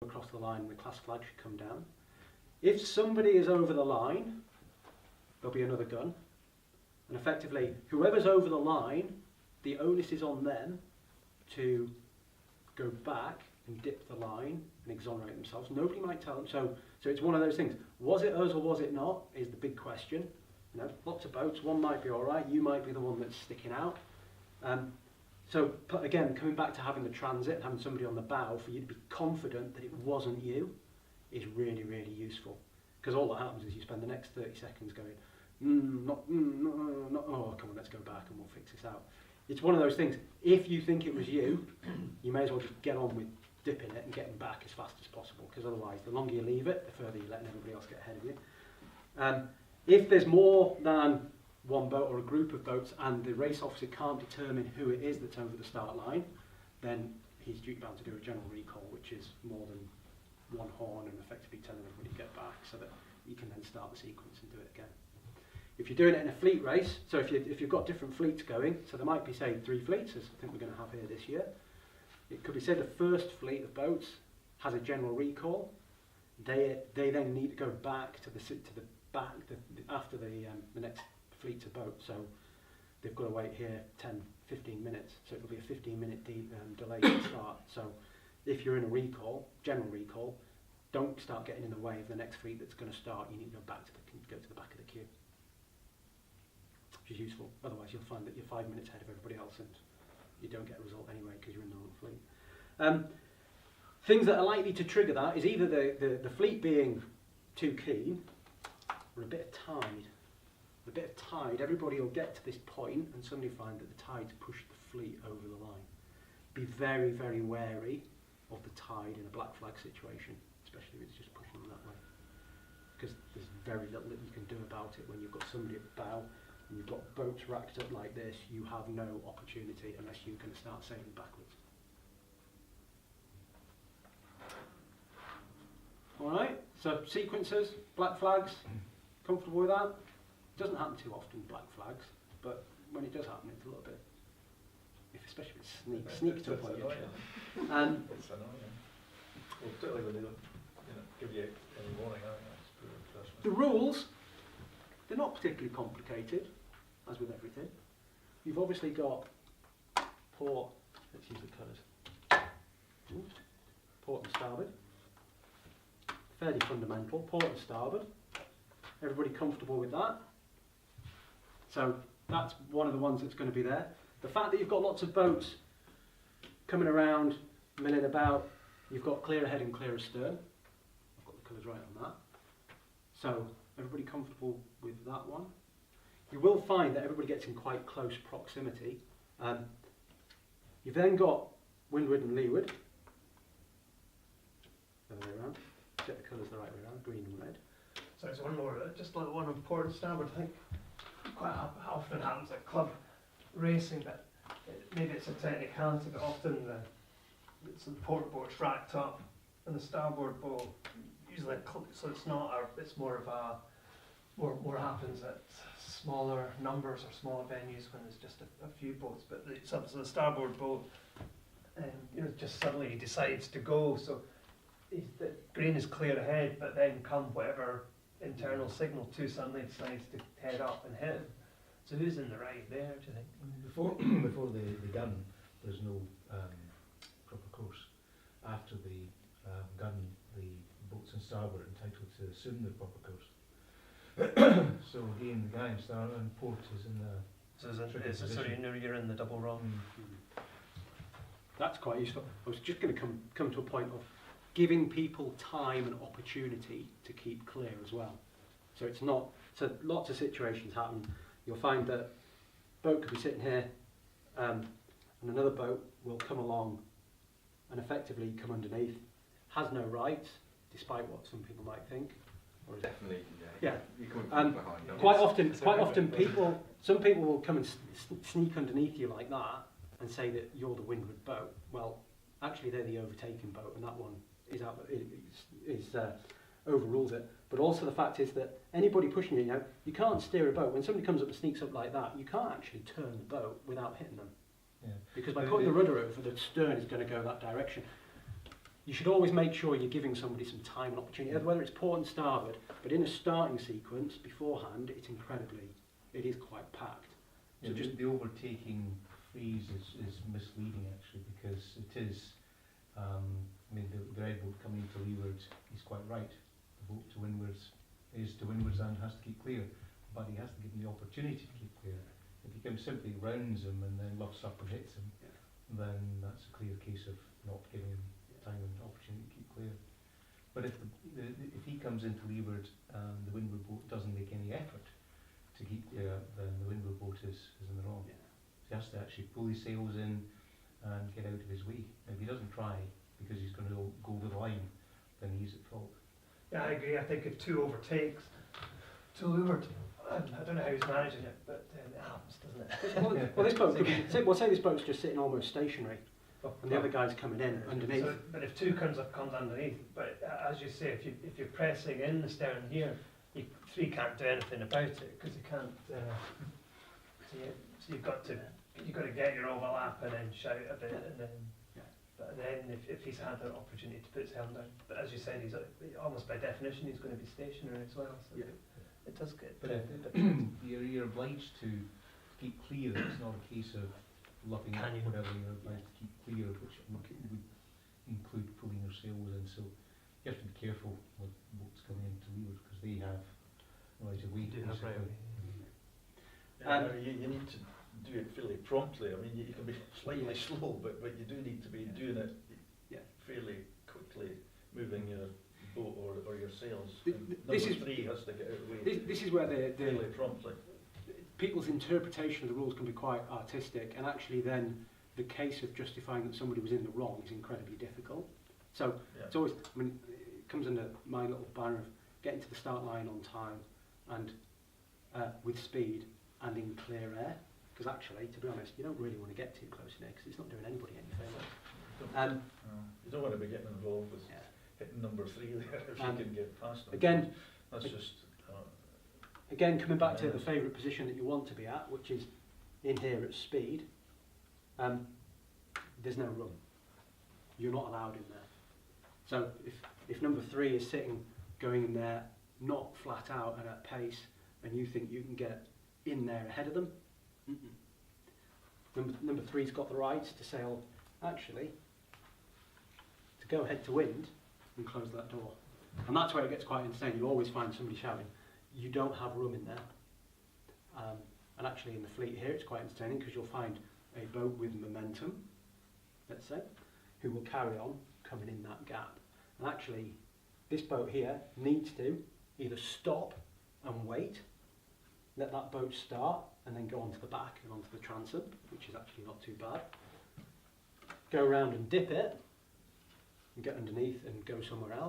across the line, the class flag should come down. If somebody is over the line, there'll be another gun. And effectively, whoever's over the line, the onus is on them to go back and dip the line and exonerate themselves. Nobody might tell them. So it's one of those things. Was it us or was it not is the big question. You know, lots of boats. One might be all right. You might be the one that's sticking out. So again, coming back to having the transit and having somebody on the bow for you to be confident that it wasn't you is really, really useful. Because all that happens is you spend the next 30 seconds going, not, oh, come on, let's go back and we'll fix this out. It's one of those things. If you think it was you, you may as well just get on with dipping it and getting back as fast as possible. Because otherwise, the longer you leave it, the further you're letting everybody else get ahead of you. If there's more than one boat or a group of boats and the race officer can't determine who it is that's over the start line, then he's duty bound to do a general recall, which is more than one horn and effectively telling everybody to get back so that you can then start the sequence and do it again. If you're doing it in a fleet race, so if you've got different fleets going, so there might be, say, 3 fleets, as I think we're going to have here this year. It could be said the first fleet of boats has a general recall. They then need to go back to the back after the next fleet of boats. So they've got to wait here 10, 15 minutes. So it'll be a 15-minute delay to start. So if you're in a recall, general recall, don't start getting in the way of the next fleet that's going to start. You need to go back to the back of the queue, which is useful. Otherwise, you'll find that you're 5 minutes ahead of everybody else, and you don't get a result anyway because you're in the wrong fleet. Things that are likely to trigger that is either the fleet being too keen or a bit of tide. A bit of tide, everybody will get to this point and suddenly find that the tide's pushed the fleet over the line. Be very, very wary of the tide in a black flag situation, especially if it's just pushing them that way. Because there's very little that you can do about it when you've got somebody at the bow and you've got boats racked up like this. You have no opportunity unless you can start sailing backwards. Alright, so sequences, black flags, comfortable with that? It doesn't happen too often, black flags, but when it does happen, it's a little bit, especially if it sneaks up on you. It's annoying. Well, particularly when they don't give you any warning. The rules, they're not particularly complicated, as with everything. You've obviously got port, let's use the colours, port and starboard. Fairly fundamental, port and starboard. Everybody comfortable with that? So that's one of the ones that's going to be there. The fact that you've got lots of boats coming around, milling about, you've got clear ahead and clear astern. I've got the colours right on that. So everybody comfortable with that one? You will find that everybody gets in quite close proximity. You've then got windward and leeward. The other way around. Get the colours the right way around, green and red. So there's one more, just like one on port and starboard. I think quite often happens at club racing, but maybe it's a technicality, but often the port boat's racked up and the starboard boat usually, so it's not, it's more of a, more happens at smaller numbers or smaller venues when there's just a few boats, but so the starboard boat just suddenly decides to go, so the green is clear ahead, but then come whatever internal signal 2 suddenly decides to head up and hit him. So who's in the right there, do you think? Before the gun, there's no proper course. After the gun, the boats in starboard are entitled to assume the proper course. So again, the guy in starboard and port is in the So you're in the double wrong. That's quite useful. I was just going to come to a point of giving people time and opportunity to keep clear as well. So it's not, so lots of situations happen. You'll find that a boat could be sitting here and another boat will come along and effectively come underneath, has no rights, despite what some people might think. Or is Definitely, yeah. You come from behind. don't Quite you? often some people will come and sneak underneath you like that and say that you're the windward boat. Well, actually they're the overtaken boat, and that one overrules it. But also the fact is that anybody pushing you, you can't steer a boat. When somebody comes up and sneaks up like that, you can't actually turn the boat without hitting them. Yeah. Because by putting the rudder over, the stern is going to go that direction. you should always make sure you're giving somebody some time and opportunity, whether it's port and starboard, but in a starting sequence beforehand, it is quite packed. So Yeah, just the overtaking phrase is misleading actually, because it is, I mean, the red boat coming to leeward, he's quite right. The boat to windwards is to windwards and has to keep clear, but he has to give him the opportunity to keep clear. If he comes simply rounds him and then luffs up and hits him, then that's a clear case of not giving him time and opportunity to keep clear. But if if he comes into leeward and the windward boat doesn't make any effort to keep clear, then the windward boat is in the wrong. Yeah. He has to actually pull his sails in and get out of his way. If he doesn't try, because he's going to go over the line, then he's at fault. Yeah, I agree. I think if two overtakes to leeward, I don't know how he's managing it, but it happens, doesn't it? well, this boat could be, say this boat's just sitting almost stationary, and the other guy's coming in underneath. So, but if two comes underneath, but as you say, if you're pressing in the stern here, three can't do anything about it because you can't. So you've got to get your overlap and then shout a bit, and then. Yeah. But then if he's had an opportunity to put his helm down, but as you said, he's almost by definition he's going to be stationary as well. So Yeah. it does get. But you're obliged to keep clear. It's not a case of luffing up, Can you? whatever. You're obliged to keep clear, which would include pulling your sails in. So you have to be careful with boats coming into leeward because they have right away. Do have right away. You need to do it fairly promptly. I mean, you can be slightly slow, but you do need to be doing it fairly quickly, moving your boat or your sails. This Number is- three has to get out of the way This is where fairly promptly. people's interpretation of the rules can be quite artistic, and actually then the case of justifying that somebody was in the wrong is incredibly difficult. So Yeah. it's always, I mean, it comes under my little banner of getting to the start line on time and with speed and in clear air. Because actually, to be honest, you don't really want to get too close in there because it's not doing anybody any favour. You don't want to be getting involved with Yeah. hitting number three there if you can get past them. Again, That's just coming back to the favourite position that you want to be at, which is in here at speed, there's no room. You're not allowed in there. So if number three is sitting, going in there, not flat out and at pace, and you think you can get in there ahead of them, number three's got the rights to sail, actually, to go head to wind and close that door. And that's where it gets quite insane. You always find somebody shouting, you don't have room in there. And actually in the fleet here it's quite entertaining because you'll find a boat with momentum, let's say, who will carry on coming in that gap. And actually this boat here needs to either stop and wait, let that boat start and then go onto the back and onto the transom, which is actually not too bad. Go around and dip it and get underneath and go somewhere else.